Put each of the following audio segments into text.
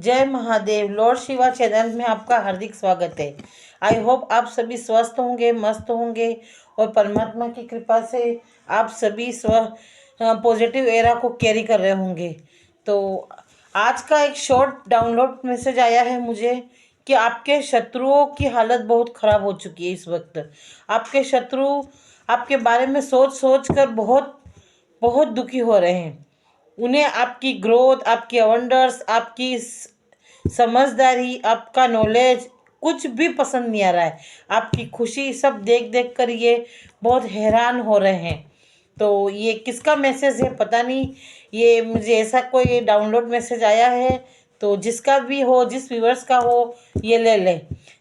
जय Mahadev. Lord Shiva channel में आपका हार्दिक स्वागत है। आई होप आप सभी स्वस्थ होंगे, मस्त होंगे और परमात्मा की कृपा से आप सभी पॉजिटिव एरा को कैरी कर रहे होंगे। तो आज का एक शॉर्ट डाउनलोड मैसेज आया है मुझे कि आपके शत्रुओं की हालत बहुत ख़राब हो चुकी है। इस वक्त आपके शत्रु आपके बारे में सोच सोच कर बहुत बहुत दुखी हो रहे हैं। उन्हें आपकी ग्रोथ, आपकी वंडर्स, आपकी समझदारी, आपका नॉलेज कुछ भी पसंद नहीं आ रहा है। आपकी खुशी सब देख देख कर ये बहुत हैरान हो रहे हैं। तो ये किसका मैसेज है पता नहीं, ये मुझे ऐसा कोई डाउनलोड मैसेज आया है। तो जिसका भी हो, जिस व्यूअर्स का हो, ये ले ले।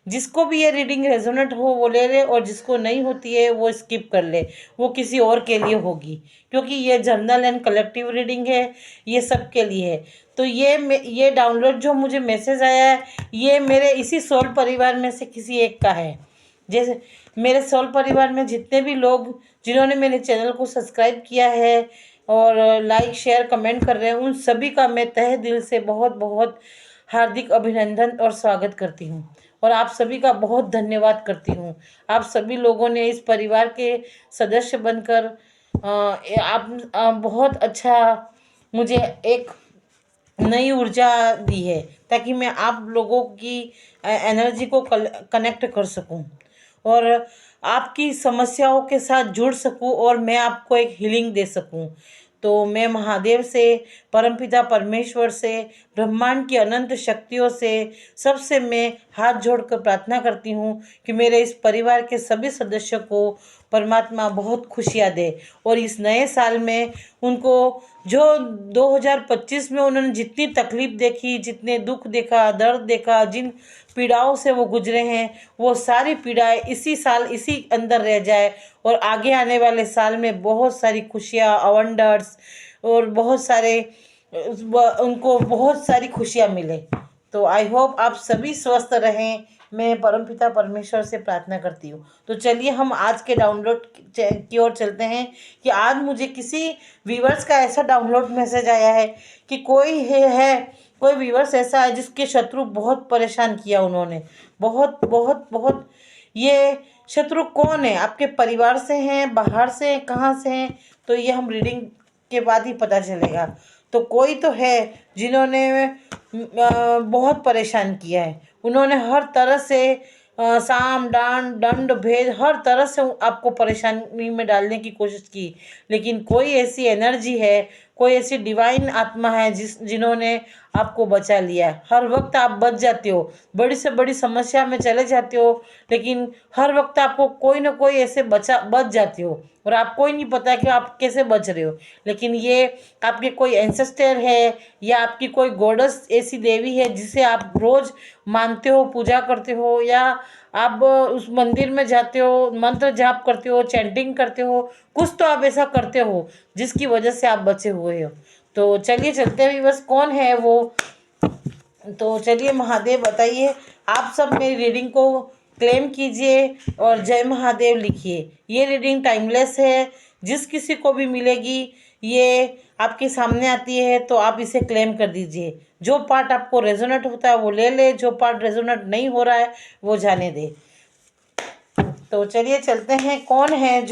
जिसको भी ये रीडिंग रेजोनेट हो वो ले ले, और जिसको नहीं होती है वो स्किप कर ले। वो किसी और के लिए होगी, क्योंकि ये जर्नल एंड कलेक्टिव रीडिंग है, ये सब के लिए है। तो ये डाउनलोड जो मुझे मैसेज आया है, ये मेरे इसी सोल परिवार में से किसी एक का है। जैसे मेरे सोल परिवार में जितने भी लोग जिन्होंने मेरे चैनल को सब्सक्राइब किया है और लाइक शेयर कमेंट कर रहे हैं, उन सभी का मैं तहे दिल से बहुत बहुत हार्दिक अभिनंदन और स्वागत करती हूँ। और आप सभी का बहुत धन्यवाद करती हूँ। आप सभी लोगों ने इस परिवार के सदस्य बनकर आप बहुत अच्छा मुझे एक नई ऊर्जा दी है, ताकि मैं आप लोगों की एनर्जी को कनेक्ट कर सकूं और आपकी समस्याओं के साथ जुड़ सकूं और मैं आपको एक हीलिंग दे सकूं। तो मैं महादेव से, परमपिता परमेश्वर से, ब्रह्मांड की अनंत शक्तियों से, सबसे मैं हाथ जोड़कर प्रार्थना करती हूँ कि मेरे इस परिवार के सभी सदस्यों को परमात्मा बहुत खुशियाँ दे। और इस नए साल में उनको जो 2025 में उन्होंने जितनी तकलीफ देखी, जितने दुख देखा, दर्द देखा, जिन पीड़ाओं से वो गुजरे हैं, वो सारी पीड़ाएं इसी साल इसी अंदर रह जाए और आगे आने वाले साल में बहुत सारी खुशियाँ, अवंडर्स और बहुत सारे उनको बहुत सारी खुशियाँ मिले। तो आई होप आप सभी स्वस्थ रहें, मैं परमपिता परमेश्वर से प्रार्थना करती हूँ। तो चलिए हम आज के डाउनलोड की ओर चलते हैं कि आज मुझे किसी व्यूवर्स का ऐसा डाउनलोड मैसेज आया है कि कोई व्यूवर्स ऐसा है जिसके शत्रु बहुत परेशान किया उन्होंने, बहुत बहुत बहुत। ये शत्रु कौन है? आपके परिवार से हैं, बाहर से हैं, कहाँ से हैं? तो ये हम रीडिंग के बाद ही पता चलेगा। तो कोई तो है जिन्होंने बहुत परेशान किया है। उन्होंने हर तरह से साम दान दंड भेद हर तरह से आपको परेशानी में डालने की कोशिश की, लेकिन कोई ऐसी एनर्जी है, कोई ऐसी डिवाइन आत्मा है जिन्होंने आपको बचा लिया है। हर वक्त आप बच जाते हो, बड़ी से बड़ी समस्या में चले जाते हो, लेकिन हर वक्त आपको कोई ना कोई ऐसे बच जाते हो और आपको ही नहीं पता कि आप कैसे बच रहे हो। लेकिन ये आपके कोई एंसेस्टर है या आपकी कोई गॉडेस ऐसी देवी है जिसे आप रोज मानते हो, पूजा करते हो, या आप उस मंदिर में जाते हो, मंत्र जाप करते हो, चैंटिंग करते हो, कुछ तो आप ऐसा करते हो जिसकी वजह से आप बचे हुए हो। तो चलिए चलते हैं, बस कौन है वो। तो चलिए महादेव बताइए। आप सब मेरी रीडिंग को क्लेम कीजिए और जय महादेव लिखिए। ये रीडिंग टाइमलेस है, जिस किसी को भी मिलेगी ये आपके सामने आती है तो आप इसे क्लेम कर दीजिए। जो पार्ट आपको रेजोनेट होता है वो ले ले, जो पार्ट रेजोनेट नहीं हो रहा है वो जाने दे। तो चलिए चलते हैं, कौन है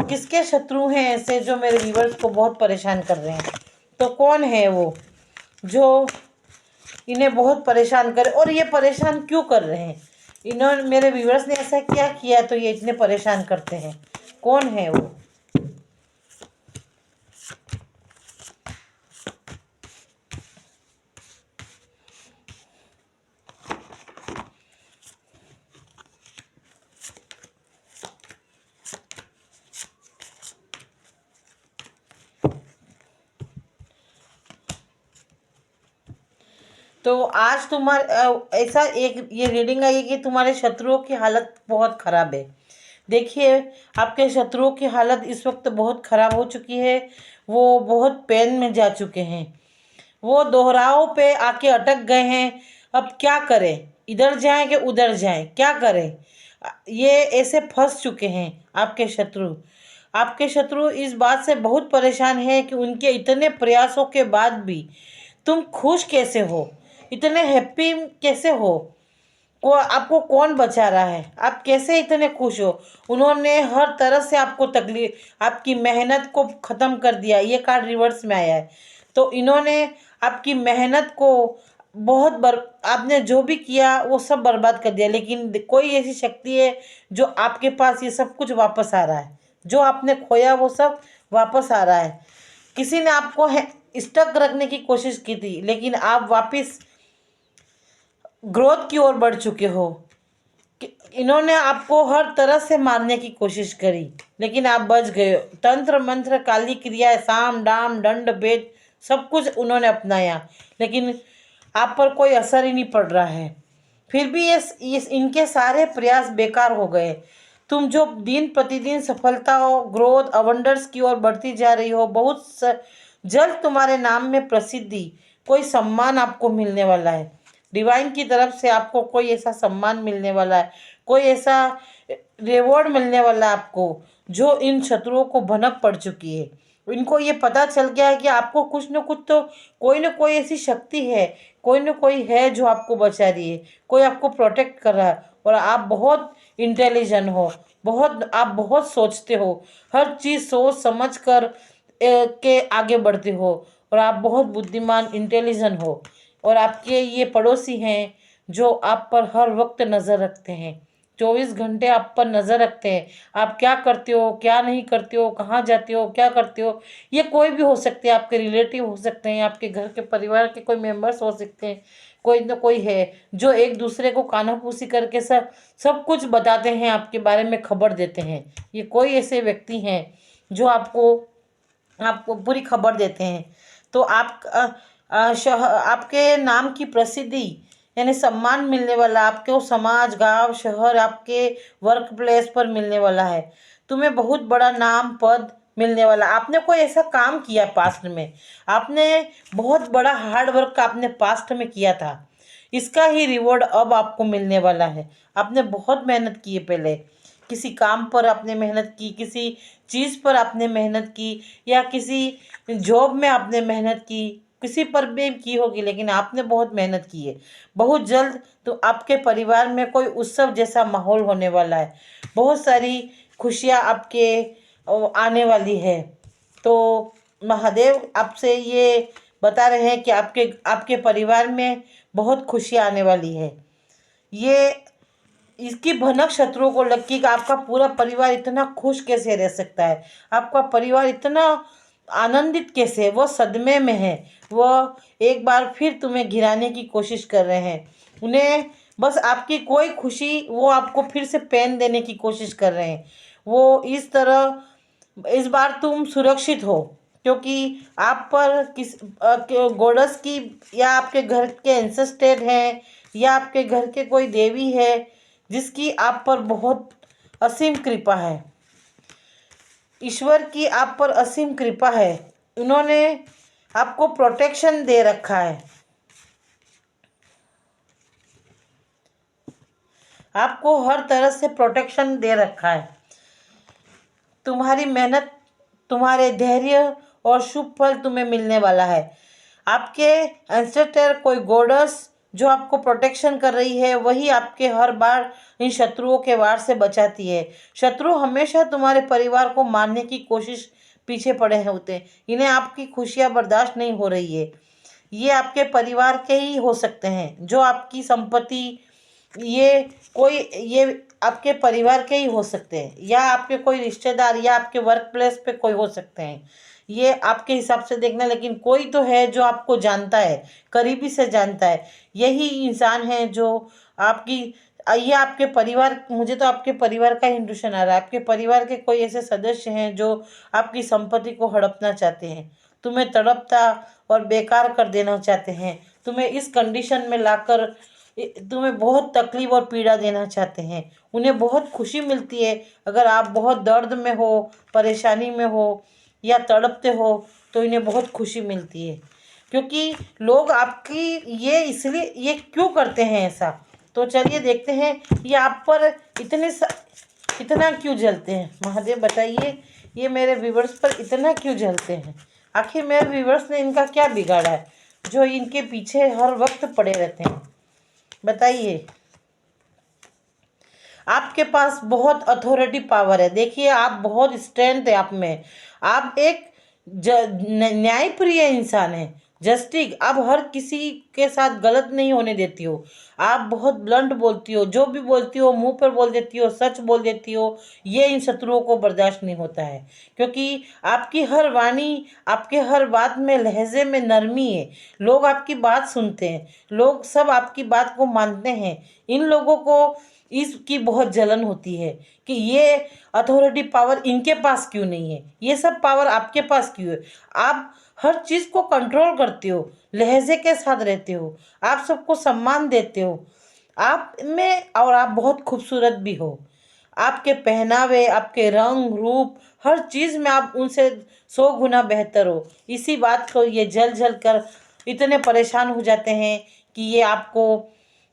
किसके शत्रु हैं ऐसे जो मेरे व्यूवर्स को बहुत परेशान कर रहे हैं। तो कौन है वो जो इन्हें बहुत परेशान करे, और ये परेशान क्यों कर रहे हैं? इन्होंने, मेरे व्यूवर्स ने ऐसा क्या किया तो ये इतने परेशान करते हैं? कौन है वो? तो आज ऐसा एक ये रीडिंग आई है कि तुम्हारे शत्रुओं की हालत बहुत ख़राब है। देखिए, आपके शत्रुओं की हालत इस वक्त बहुत ख़राब हो चुकी है। वो बहुत पेन में जा चुके हैं, वो दोहराव पे आके अटक गए हैं। अब क्या करें? इधर जाएं कि उधर जाएं, क्या करें? ये ऐसे फंस चुके हैं आपके शत्रु। आपके शत्रु इस बात से बहुत परेशान है कि उनके इतने प्रयासों के बाद भी तुम खुश कैसे हो, इतने हैप्पी कैसे हो, को आपको कौन बचा रहा है, आप कैसे इतने खुश हो। उन्होंने हर तरह से आपको तकलीफ, आपकी मेहनत को ख़त्म कर दिया। ये कार्ड रिवर्स में आया है। तो इन्होंने आपकी मेहनत को बहुत आपने जो भी किया वो सब बर्बाद कर दिया, लेकिन कोई ऐसी शक्ति है जो आपके पास ये सब कुछ वापस आ रहा है। जो आपने खोया वो सब वापस आ रहा है। किसी ने आपको स्टक रखने की कोशिश की थी, लेकिन आप वापस ग्रोथ की ओर बढ़ चुके हो। इन्होंने आपको हर तरह से मारने की कोशिश करी, लेकिन आप बच गए। तंत्र मंत्र काली क्रिया साम दाम दंड भेद सब कुछ उन्होंने अपनाया, लेकिन आप पर कोई असर ही नहीं पड़ रहा है। फिर भी ये इनके सारे प्रयास बेकार हो गए। तुम जो दिन प्रतिदिन सफलता हो, ग्रोथ, अवंडर्स की ओर बढ़ती जा रही हो, जल्द तुम्हारे नाम में प्रसिद्धि, कोई सम्मान आपको मिलने वाला है। डिवाइन की तरफ से आपको कोई ऐसा सम्मान मिलने वाला है, कोई ऐसा रिवॉर्ड मिलने वाला है आपको, जो इन शत्रुओं को भनक पड़ चुकी है। इनको ये पता चल गया है कि आपको कुछ न कुछ तो, कोई न कोई ऐसी शक्ति है, कोई न कोई है जो आपको बचा रही है, कोई आपको प्रोटेक्ट कर रहा है। और आप बहुत इंटेलिजेंट हो, आप बहुत सोचते हो, हर चीज़ सोच समझ कर के आगे बढ़ते हो, और आप बहुत बुद्धिमान इंटेलिजेंट हो। और आपके ये पड़ोसी हैं जो आप पर हर वक्त नज़र रखते हैं, 24 घंटे आप पर नज़र रखते हैं। आप क्या करते हो, क्या नहीं करते हो, कहाँ जाते हो, क्या करते हो। ये कोई भी हो सकते हैं, आपके रिलेटिव हो सकते हैं, आपके घर के परिवार के कोई मेंबर्स हो सकते हैं। कोई ना कोई है जो एक दूसरे को कानाफूसी करके सब सब कुछ बताते हैं, आपके बारे में खबर देते हैं। ये कोई ऐसे व्यक्ति हैं जो आपको आपको पूरी खबर देते हैं। तो आपके नाम की प्रसिद्धि यानी सम्मान मिलने वाला, आपके वो समाज, गांव, शहर, आपके वर्क प्लेस पर मिलने वाला है। तुम्हें बहुत बड़ा नाम, पद मिलने वाला। आपने कोई ऐसा काम किया पास्ट में, आपने बहुत बड़ा हार्ड वर्क आपने पास्ट में किया था, इसका ही रिवॉर्ड अब आपको मिलने वाला है। आपने बहुत मेहनत की है पहले, किसी काम पर आपने मेहनत की, किसी चीज़ पर आपने मेहनत की, या किसी जॉब में आपने मेहनत की, किसी पर भी की होगी, लेकिन आपने बहुत मेहनत की है। बहुत जल्द तो आपके परिवार में कोई उत्सव जैसा माहौल होने वाला है। बहुत सारी खुशियाँ आपके आने वाली है। तो महादेव आपसे ये बता रहे हैं कि आपके आपके परिवार में बहुत खुशियाँ आने वाली है। ये इसकी भनक शत्रुओं को लग कि आपका पूरा परिवार इतना खुश कैसे रह सकता है, आपका परिवार इतना आनंदित कैसे है। वो सदमे में है, वह एक बार फिर तुम्हें गिराने की कोशिश कर रहे हैं। उन्हें बस आपकी कोई खुशी, वो आपको फिर से पेन देने की कोशिश कर रहे हैं। वो इस तरह, इस बार तुम सुरक्षित हो, क्योंकि आप पर गोडस की, या आपके घर के एंसेस्टर हैं, या आपके घर के कोई देवी है जिसकी आप पर बहुत असीम कृपा है। ईश्वर की आप पर असीम कृपा है। उन्होंने आपको प्रोटेक्शन दे रखा है, आपको हर तरह से प्रोटेक्शन दे रखा है। तुम्हारी मेहनत, तुम्हारे धैर्य और शुभ फल तुम्हें मिलने वाला है। आपके एंसेस्टर कोई गॉडेस जो आपको प्रोटेक्शन कर रही है, वही आपके हर बार इन शत्रुओं के वार से बचाती है। शत्रु हमेशा तुम्हारे परिवार को मारने की कोशिश पीछे पड़े होते हैं। इन्हें आपकी खुशियाँ बर्दाश्त नहीं हो रही है। ये आपके परिवार के ही हो सकते हैं, जो आपकी संपत्ति, ये कोई, ये आपके परिवार के ही हो सकते हैं, या आपके कोई रिश्तेदार, या आपके वर्क प्लेस पे कोई हो सकते हैं। ये आपके हिसाब से देखना, लेकिन कोई तो है जो आपको जानता है, करीबी से जानता है। यही इंसान है जो आपकी, ये आपके परिवार, मुझे तो आपके परिवार का इंट्यूशन आ रहा है। आपके परिवार के कोई ऐसे सदस्य हैं जो आपकी संपत्ति को हड़पना चाहते हैं, तुम्हें तड़पता और बेकार कर देना चाहते हैं, तुम्हें इस कंडीशन में लाकर तुम्हें बहुत तकलीफ और पीड़ा देना चाहते हैं। उन्हें बहुत खुशी मिलती है अगर आप बहुत दर्द में हो, परेशानी में हो, या तड़पते हो, तो इन्हें बहुत खुशी मिलती है। क्योंकि लोग आपकी इसलिए ये क्यों करते हैं ऐसा, तो चलिए देखते हैं ये आप पर इतना क्यों जलते हैं। महादेव बताइए, ये मेरे व्यूवर्स पर इतना क्यों जलते हैं, आखिर मेरे व्यूवर्स ने इनका क्या बिगाड़ा है। जो इनके पीछे हर वक्त पड़े रहते हैं। बताइए, आपके पास बहुत अथॉरिटी पावर है। देखिए, आप बहुत स्ट्रेंथ है आप में। आप एक न्यायप्रिय इंसान है, जस्टिस। आप हर किसी के साथ गलत नहीं होने देती हो। आप बहुत ब्लंट बोलती हो, जो भी बोलती हो मुंह पर बोल देती हो, सच बोल देती हो। ये इन शत्रुओं को बर्दाश्त नहीं होता है, क्योंकि आपकी हर वाणी, आपके हर बात में, लहजे में नरमी है। लोग आपकी बात सुनते हैं, लोग सब आपकी बात को मानते हैं। इन लोगों को इसकी बहुत जलन होती है कि ये अथॉरिटी पावर इनके पास क्यों नहीं है, ये सब पावर आपके पास क्यों है। आप हर चीज़ को कंट्रोल करते हो, लहजे के साथ रहते हो, आप सबको सम्मान देते हो आप में, और आप बहुत खूबसूरत भी हो। आपके पहनावे, आपके रंग रूप, हर चीज़ में आप उनसे 100 गुना बेहतर हो। इसी बात को ये जल जल कर इतने परेशान हो जाते हैं कि ये आपको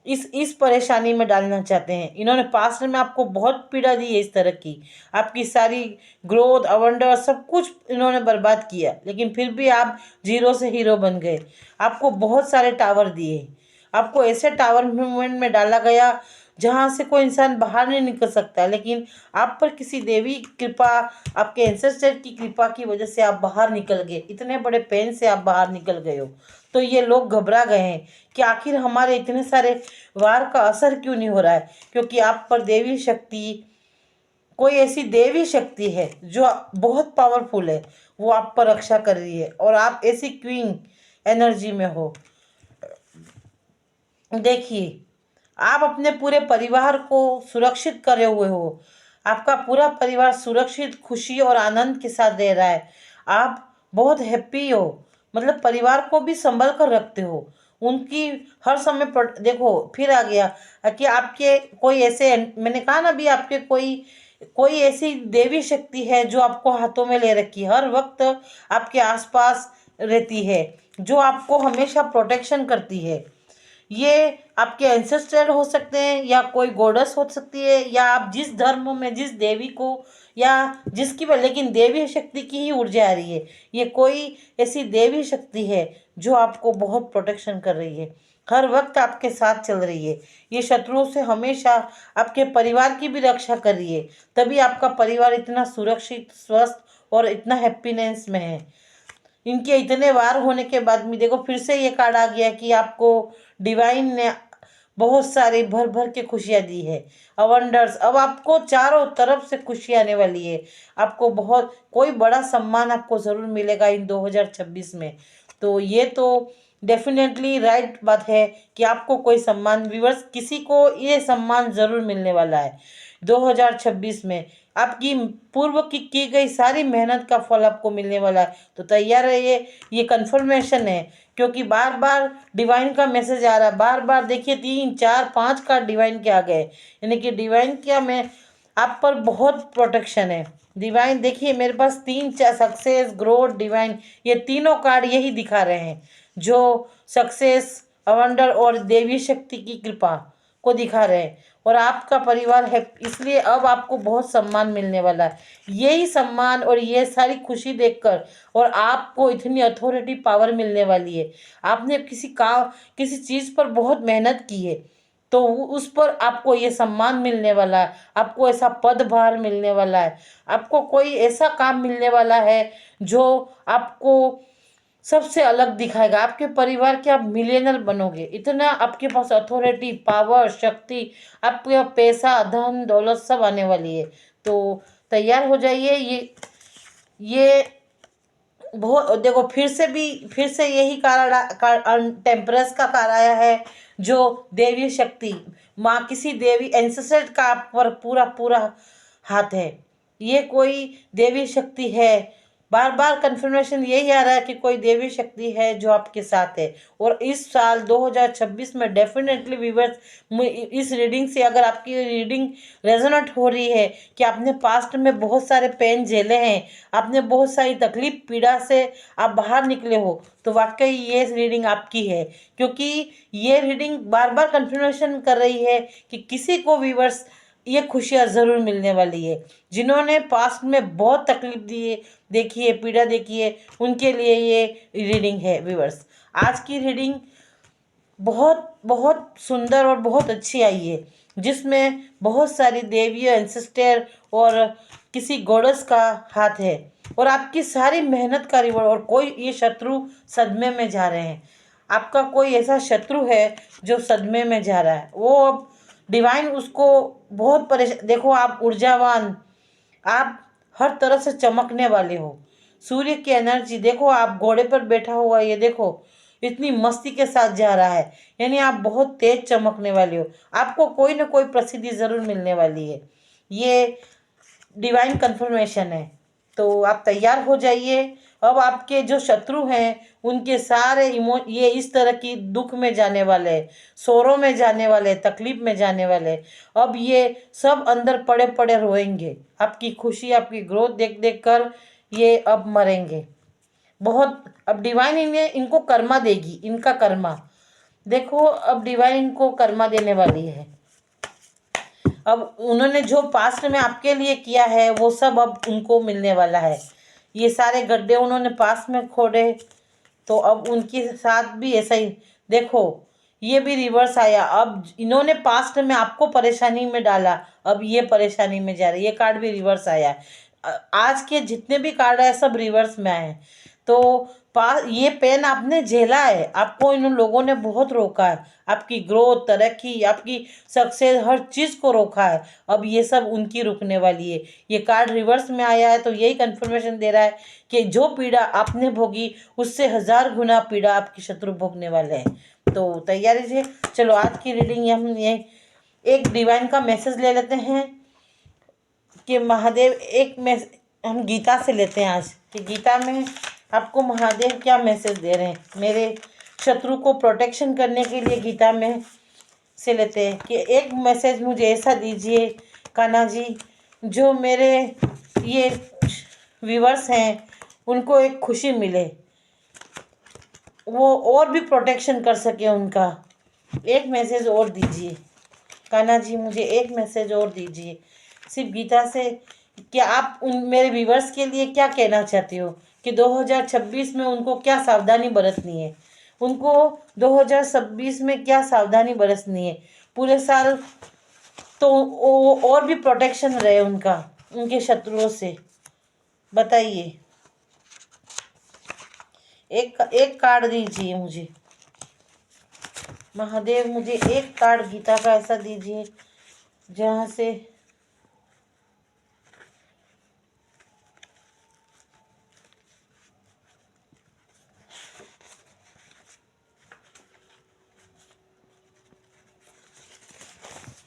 इस परेशानी में डालना चाहते हैं। इन्होंने पास्ट में आपको बहुत पीड़ा दी है, इस तरह की आपकी सारी ग्रोथ, अवंडर, सब कुछ इन्होंने बर्बाद किया, लेकिन फिर भी आप जीरो से हीरो बन गए। आपको बहुत सारे टावर दिए, आपको ऐसे टावर मूवमेंट में डाला गया जहाँ से कोई इंसान बाहर नहीं निकल सकता, लेकिन आप पर किसी देवी कृपा, आपके एंसेस्टर की कृपा की वजह से आप बाहर निकल गए। इतने बड़े पेन से आप बाहर निकल गए हो। तो ये लोग घबरा गए हैं कि आखिर हमारे इतने सारे वार का असर क्यों नहीं हो रहा है, क्योंकि आप पर देवी शक्ति, कोई ऐसी देवी शक्ति है जो बहुत पावरफुल है, वो आप पर रक्षा कर रही है, और आप ऐसी क्वीन एनर्जी में हो। देखिए, आप अपने पूरे परिवार को सुरक्षित करे हुए हो। आपका पूरा परिवार सुरक्षित, खुशी और आनंद के साथ रह रहा है। आप बहुत हैप्पी हो, मतलब परिवार को भी संभल कर रखते हो। उनकी हर समय देखो, फिर आ गया कि आपके कोई ऐसे, मैंने कहा ना अभी, आपके कोई कोई ऐसी देवी शक्ति है जो आपको हाथों में ले रखी है, हर वक्त आपके आसपास रहती है, जो आपको हमेशा प्रोटेक्शन करती है। ये आपके एंसेस्टर हो सकते हैं, या कोई गॉडेस हो सकती है, या आप जिस धर्म में जिस देवी को, या जिसकी, लेकिन देवी शक्ति की ही ऊर्जा आ रही है। ये कोई ऐसी देवी शक्ति है जो आपको बहुत प्रोटेक्शन कर रही है, हर वक्त आपके साथ चल रही है। ये शत्रुओं से हमेशा आपके परिवार की भी रक्षा कर रही है, तभी आपका परिवार इतना सुरक्षित, स्वस्थ और इतना हैप्पीनेस में है। इनके इतने वार होने के बाद भी देखो, फिर से ये कार्ड आ गया कि आपको डिवाइन ने बहुत सारी भर भर के खुशियाँ दी है, अवंडर्स। अब आपको चारों तरफ से खुशी आने वाली है। आपको बहुत कोई बड़ा सम्मान आपको ज़रूर मिलेगा इन 2026 में। तो ये तो डेफिनेटली राइट बात है कि आपको कोई सम्मान, व्यूअर्स, किसी को ये सम्मान ज़रूर मिलने वाला है 2026 में। आपकी पूर्व की गई सारी मेहनत का फल आपको मिलने वाला है, तो तैयार रहिए। ये कंफर्मेशन है, क्योंकि बार बार डिवाइन का मैसेज आ रहा है। बार बार देखिए, 3 4 5 कार्ड डिवाइन के आ गए, यानी कि डिवाइन क्या, मैं आप पर बहुत प्रोटेक्शन है। डिवाइन, देखिए मेरे पास 3 4 सक्सेस, ग्रोथ, डिवाइन, ये तीनों कार्ड यही दिखा रहे हैं, जो सक्सेस, अवंडर और देवी शक्ति की कृपा को दिखा रहे हैं। और आपका परिवार है, इसलिए अब आपको बहुत सम्मान मिलने वाला है। यही सम्मान और ये सारी खुशी देखकर, और आपको इतनी अथॉरिटी पावर मिलने वाली है। आपने किसी चीज़ पर बहुत मेहनत की है, तो उस पर आपको ये सम्मान मिलने वाला है। आपको ऐसा पदभार मिलने वाला है, आपको कोई ऐसा काम मिलने वाला है जो आपको सबसे अलग दिखाएगा। आपके परिवार के आप मिलियनर बनोगे, इतना आपके पास अथॉरिटी, पावर, शक्ति, आपके पैसा, धन दौलत सब आने वाली है। तो तैयार हो जाइए। ये बहुत, देखो, फिर से यही टेम्परस का कार्ड आया है, जो देवी शक्ति, माँ, किसी देवी एंसेस्टर का आप पर पूरा पूरा हाथ है। ये कोई देवी शक्ति है। बार बार कंफर्मेशन यही आ रहा है कि कोई देवी शक्ति है जो आपके साथ है। और इस साल 2026 में डेफिनेटली व्यूअर्स, इस रीडिंग से अगर आपकी रीडिंग रेजोनेट हो रही है कि आपने पास्ट में बहुत सारे पेन झेले हैं, आपने बहुत सारी तकलीफ, पीड़ा से आप बाहर निकले हो, तो वाकई ये रीडिंग आपकी है। क्योंकि ये रीडिंग बार बार कंफर्मेशन कर रही है कि किसी को व्यूअर्स ये खुशियाँ ज़रूर मिलने वाली है। जिन्होंने पास्ट में बहुत तकलीफ दी है, देखिए, पीड़ा देखी है, उनके लिए ये रीडिंग है व्यूअर्स। आज की रीडिंग बहुत बहुत सुंदर और बहुत अच्छी आई है, जिसमें बहुत सारी देवियों, एंसेस्टर और किसी गॉडेस का हाथ है, और आपकी सारी मेहनत का रिवॉर्ड। और कोई ये शत्रु सदमे में जा रहे हैं, आपका कोई ऐसा शत्रु है जो सदमे में जा रहा है, वो अब डिवाइन उसको बहुत परेशान। देखो, आप ऊर्जावान, आप हर तरह से चमकने वाले हो। सूर्य की एनर्जी देखो, आप घोड़े पर बैठा हुआ, ये देखो इतनी मस्ती के साथ जा रहा है, यानी आप बहुत तेज चमकने वाले हो। आपको कोई ना कोई प्रसिद्धि जरूर मिलने वाली है, ये डिवाइन कंफर्मेशन है। तो आप तैयार हो जाइए। अब आपके जो शत्रु हैं उनके सारे ये इस तरह की दुख में जाने वाले, शोरों में जाने वाले, तकलीफ में जाने वाले, अब ये सब अंदर पड़े पड़े रोएंगे। आपकी खुशी, आपकी ग्रोथ देख देख कर ये अब मरेंगे बहुत। अब डिवाइन इन्हें इनको कर्मा देगी, इनका कर्मा देखो, अब डिवाइन इनको कर्मा देने वाली है। अब उन्होंने जो पास्ट में आपके लिए किया है वो सब अब उनको मिलने वाला है। ये सारे गड्ढे उन्होंने पास्ट में खोदे, तो अब उनके साथ भी ऐसा ही। देखो, ये भी रिवर्स आया। अब इन्होंने पास्ट में आपको परेशानी में डाला, अब ये परेशानी में जा रही है। ये कार्ड भी रिवर्स आया। आज के जितने भी कार्ड आए सब रिवर्स में आए हैं। तो ये पेन आपने झेला है, आपको इन लोगों ने बहुत रोका है, आपकी ग्रोथ, तरक्की, आपकी सक्सेस, हर चीज़ को रोका है। अब ये सब उनकी रुकने वाली है। ये कार्ड रिवर्स में आया है, तो यही कंफर्मेशन दे रहा है कि जो पीड़ा आपने भोगी उससे 1000 गुना पीड़ा आपके शत्रु भोगने वाले हैं। तो तैयारी से चलो, आज की रीडिंग हम ये एक डिवाइन का मैसेज ले लेते हैं कि महादेव हम गीता से लेते हैं आज, कि गीता में आपको महादेव क्या मैसेज दे रहे हैं मेरे शत्रु को प्रोटेक्शन करने के लिए। गीता में से लेते हैं कि एक मैसेज मुझे ऐसा दीजिए कान्हा जी, जो मेरे ये व्यूवर्स हैं उनको एक खुशी मिले, वो और भी प्रोटेक्शन कर सके उनका। एक मैसेज और दीजिए कान्हा जी, मुझे एक मैसेज और दीजिए सिर्फ गीता से। क्या आप उन मेरे व्यूवर्स के लिए क्या कहना चाहते हो कि 2026 में उनको क्या सावधानी बरतनी है, उनको 2026 में क्या सावधानी बरतनी है पूरे साल, तो वो और भी प्रोटेक्शन रहे उनका, उनके शत्रुओं से। बताइए, एक एक कार्ड दीजिए मुझे महादेव, मुझे एक कार्ड गीता का ऐसा दीजिए जहाँ से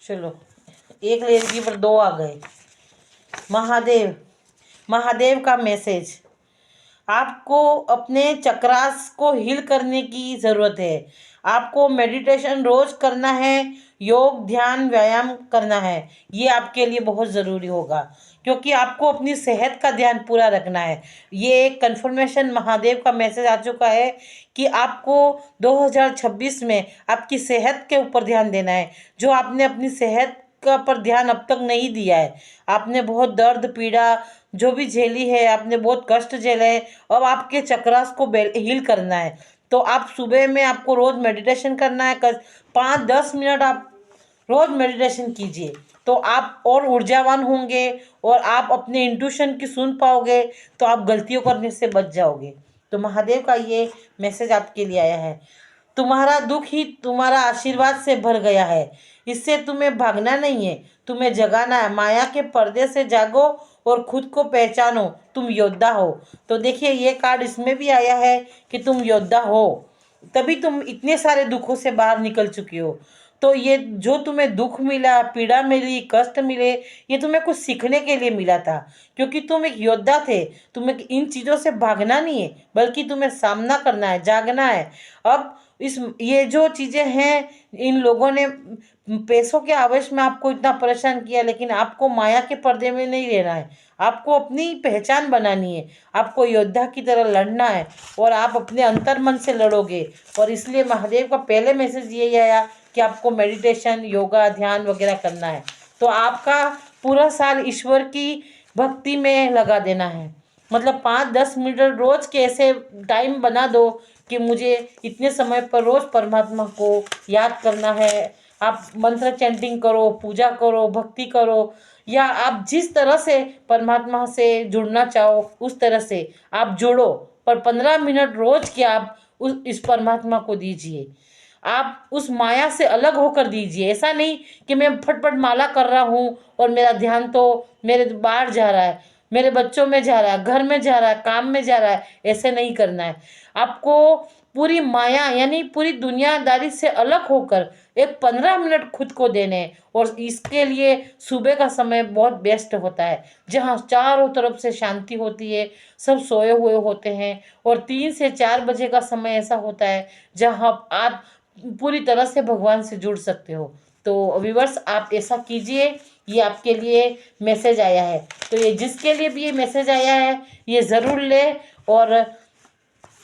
चलो, एक लड़की पर 2 आ गए। महादेव, महादेव का मैसेज, आपको अपने चक्रास को हील करने की ज़रूरत है। आपको मेडिटेशन रोज करना है, योग, ध्यान, व्यायाम करना है। ये आपके लिए बहुत ज़रूरी होगा, क्योंकि आपको अपनी सेहत का ध्यान पूरा रखना है। ये एक कन्फर्मेशन महादेव का मैसेज आ चुका है कि आपको 2026 में आपकी सेहत के ऊपर ध्यान देना है। जो आपने अपनी सेहत का पर ध्यान अब तक नहीं दिया है, आपने बहुत दर्द, पीड़ा जो भी झेली है, आपने बहुत कष्ट झेले है, अब आपके चक्रास को हील करना है। तो आप सुबह में आपको रोज़ मेडिटेशन करना है। 5-10 मिनट आप रोज़ मेडिटेशन कीजिए, तो आप और ऊर्जावान होंगे और आप अपने इंट्यूशन की सुन पाओगे, तो आप गलतियों करने से बच जाओगे। तो महादेव का ये मैसेज आपके लिए आया है। तुम्हारा दुख ही तुम्हारा आशीर्वाद से भर गया है, इससे तुम्हें भागना नहीं है, तुम्हें जगाना है। माया के पर्दे से जागो और खुद को पहचानो, तुम योद्धा हो। तो देखिए, ये कार्ड इसमें भी आया है कि तुम योद्धा हो, तभी तुम इतने सारे दुखों से बाहर निकल चुके हो। तो ये जो तुम्हें दुख मिला, पीड़ा मिली, कष्ट मिले, ये तुम्हें कुछ सीखने के लिए मिला था, क्योंकि तुम एक योद्धा थे। तुम्हें इन चीज़ों से भागना नहीं है, बल्कि तुम्हें सामना करना है, जागना है। अब ये जो चीज़ें हैं, इन लोगों ने पैसों के आवेश में आपको इतना परेशान किया, लेकिन आपको माया के पर्दे में नहीं रहना है। आपको अपनी पहचान बनानी है, आपको योद्धा की तरह लड़ना है, और आप अपने अंतर मन से लड़ोगे। और इसलिए महादेव का पहले मैसेज यही आया कि आपको मेडिटेशन, योगा, ध्यान वगैरह करना है। तो आपका पूरा साल ईश्वर की भक्ति में लगा देना है। मतलब 5-10 मिनट रोज़ के ऐसे टाइम बना दो कि मुझे इतने समय पर रोज़ परमात्मा को याद करना है। आप मंत्र चैंटिंग करो, पूजा करो, भक्ति करो, या आप जिस तरह से परमात्मा से जुड़ना चाहो उस तरह से आप जुड़ो, पर 15 मिनट रोज के आप इस परमात्मा को दीजिए। आप उस माया से अलग होकर दीजिए। ऐसा नहीं कि मैं फटफट माला कर रहा हूँ और मेरा ध्यान तो मेरे बाहर जा रहा है, मेरे बच्चों में जा रहा है, घर में जा रहा है, काम में जा रहा है। ऐसे नहीं करना है। आपको पूरी माया यानी पूरी दुनियादारी से अलग होकर एक 15 मिनट खुद को देने हैं। और इसके लिए सुबह का समय बहुत बेस्ट होता है, जहाँ चारों तरफ से शांति होती है, सब सोए हुए होते हैं। और 3 से 4 बजे का समय ऐसा होता है जहाँ आप पूरी तरह से भगवान से जुड़ सकते हो। तो व्यूअर्स, आप ऐसा कीजिए। ये आपके लिए मैसेज आया है, तो ये जिसके लिए भी ये मैसेज आया है ये ज़रूर ले और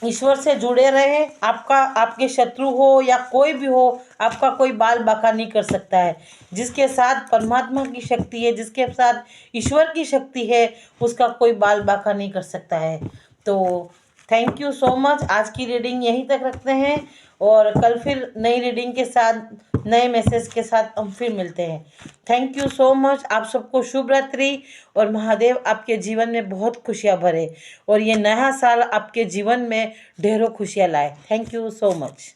ईश्वर से जुड़े रहे। आपका आपके शत्रु हो या कोई भी हो, आपका कोई बाल बाका नहीं कर सकता है। जिसके साथ परमात्मा की शक्ति है, जिसके साथ ईश्वर की शक्ति है, उसका कोई बाल बाका नहीं कर सकता है। तो थैंक यू सो मच। आज की रीडिंग यहीं तक रखते हैं और कल फिर नई रीडिंग के साथ, नए मैसेज के साथ हम फिर मिलते हैं। Thank you so much. आप सबको शुभ रात्रि और महादेव आपके जीवन में बहुत खुशियाँ भरे और ये नया साल आपके जीवन में ढेरों खुशियाँ लाए। Thank you so much.